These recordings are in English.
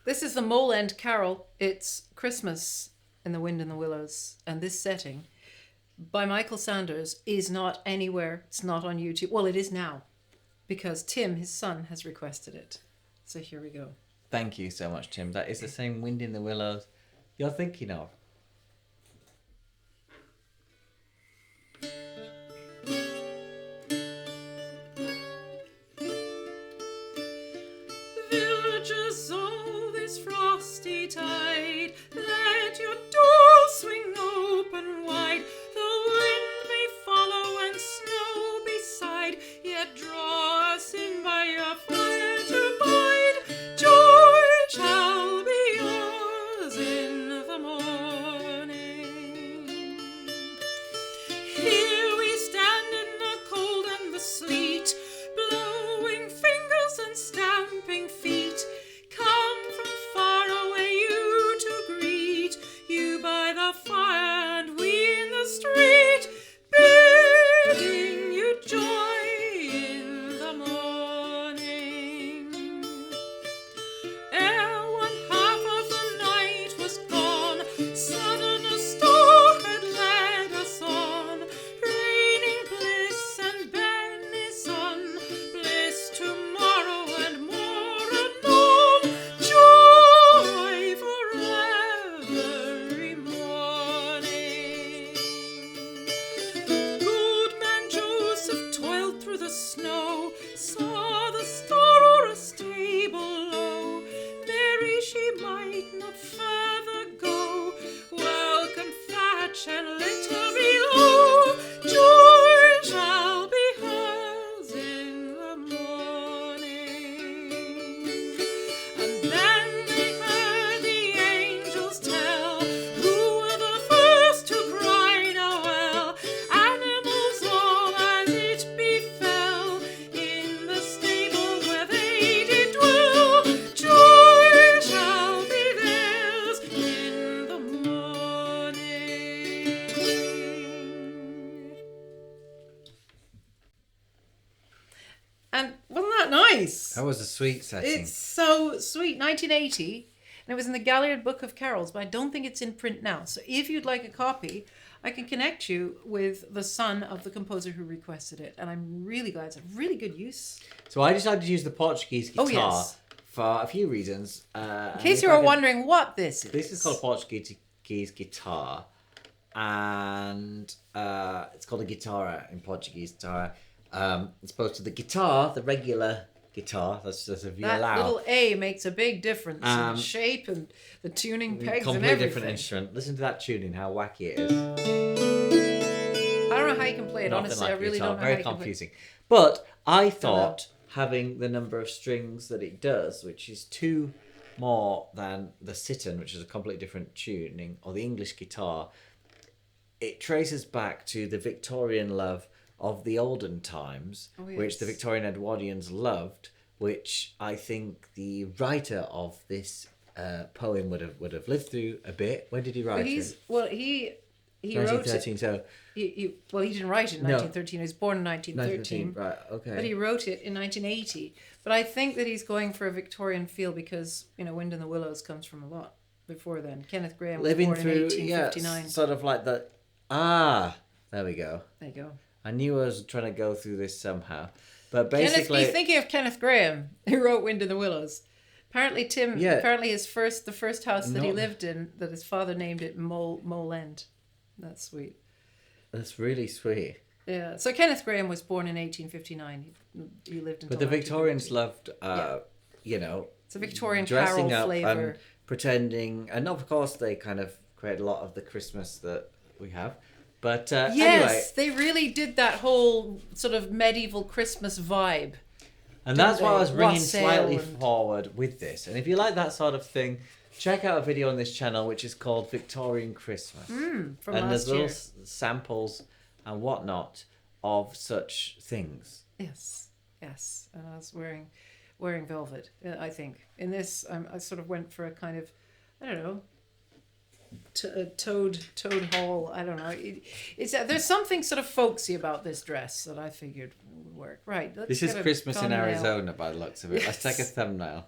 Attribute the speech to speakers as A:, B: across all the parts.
A: This is the Mole End Carol. It's Christmas in the Wind in the Willows. And this setting by Michael Sanders is not anywhere. It's not on YouTube. Well, it is now because Tim, his son, has requested it. So here we go.
B: Thank you so much, Tim. That is the same Wind in the Willows you're thinking of.
A: Villagers of this frosty tide, let your door swing open wide. The wind may follow and snow beside, yet draw us in by your fire to bide. Joy shall be yours in the morning. Here we stand in the cold and the sleet, blowing fingers and stamping feet. Come from far away you to greet, you by the fire and we in the street, bidding you joy in the morning. Ere one half of the night was gone, sudden a storm had led us on, raining bliss and benison, bliss tomorrow and more anon, joy for every morning. Good man Joseph toiled through the snow, saw the store or a stable low. Mary she might not further go, welcome thatch and litter below. Joy shall be hers in the morning. And then they heard the angels tell, who were the first to cry Noel. Animals all as it befell, in the stable where they did dwell. Joy shall be theirs in the morning. And wasn't that nice?
B: That was a sweet setting.
A: It's so sweet. 1980. And it was in the Galliard Book of Carols, but I don't think it's in print now. So if you'd like a copy, I can connect you with the son of the composer who requested it. And I'm really glad. It's a really good use.
B: So I decided to use the Portuguese guitar
A: yes.
B: for a few reasons.
A: In case you were wondering what this is.
B: This is called a Portuguese guitar. And it's called a guitarra in Portuguese. Guitarra. As opposed to the guitar, the regular guitar, that's just a violão.
A: That little A makes a big difference in the shape and the tuning pegs and
B: completely
A: everything.
B: different instrument. Listen to that tuning, how wacky it is.
A: I don't know how you can play it,
B: Nothing
A: honestly.
B: like
A: I really
B: guitar.
A: don't know
B: Very
A: how you can play it.
B: confusing. But I thought having the number of strings that it does, which is 2 more than the Sitten, which is a completely different tuning, or the English guitar, it traces back to the Victorian love of the olden times, which the Victorian Edwardians loved, which I think the writer of this poem would have lived through a bit. When did he write it?
A: He wrote it.
B: 1913. So
A: He didn't write it in 1913. He was born in 1913.
B: Right, okay.
A: But he wrote it in 1980. But I think that he's going for a Victorian feel because, Wind in the Willows comes from a lot before then. Kenneth Grahame was
B: Living
A: born
B: through,
A: in 1859.
B: sort of like the... there we go.
A: There you go.
B: I knew I was trying to go through this somehow. But
A: You're
B: basically...
A: thinking of Kenneth Grahame, who wrote Wind in the Willows. Apparently, the first house that he lived in, that his father named it Mole End. That's sweet.
B: That's really sweet.
A: Yeah. So Kenneth Grahame was born in 1859. He lived until
B: But the Victorians
A: 1950.
B: loved,
A: It's a Victorian
B: dressing
A: carol
B: up
A: flavour.
B: and pretending. And of course, they kind of create a lot of the Christmas that we have. But anyway...
A: they really did that whole sort of medieval Christmas vibe.
B: And that's what I was bringing
A: Wassail
B: slightly
A: and-
B: forward with this. And if you like that sort of thing, check out a video on this channel which is called Victorian Christmas.
A: From
B: and
A: last
B: there's
A: year.
B: little samples and whatnot of such things.
A: Yes. And I was wearing velvet, I think. In this, I sort of went for a kind of, I don't know, toad hall. I don't know. It's there's something sort of folksy about this dress that I figured would work. Right. Let's
B: This is
A: get a
B: Christmas in
A: thumbnail.
B: Arizona by the looks of it. Let's take a thumbnail.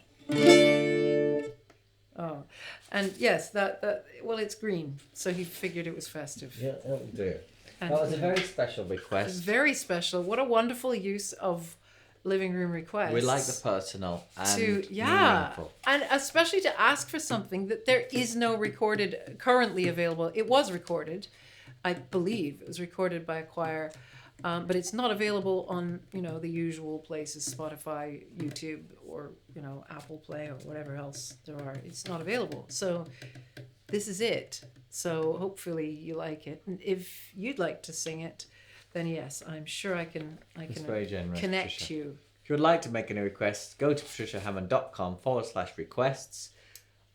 A: Oh, and yes, that well, it's green, so he figured it was festive.
B: Yeah, that'll do.
A: And,
B: That was a
A: you know,
B: very special request.
A: very special. What a wonderful use of living room requests.
B: We like the personal and meaningful.
A: and especially to ask for something that there is no recorded currently available. It was recorded, I believe it was recorded by a choir, but it's not available on the usual places, Spotify, YouTube, or Apple Play or whatever else there are. It's not available. So this is it. So hopefully you like it. And if you'd like to sing it, then yes, I'm sure I can
B: very generous,
A: connect
B: Patricia.
A: you.
B: If you would like to make any requests, go to patriciahammond.com/requests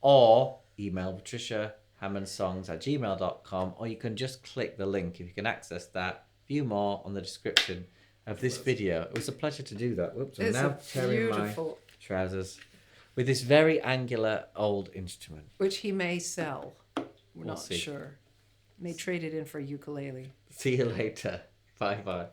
B: or email patriciahammondsongs@gmail.com, or you can just click the link if you can access that. View more on the description of this video. It was a pleasure to do that. Whoops, I'm now tearing my trousers with this very angular old instrument.
A: Which he may sell. We're
B: We'll
A: not
B: see.
A: sure. May trade it in for a ukulele.
B: See you later. Bye-bye.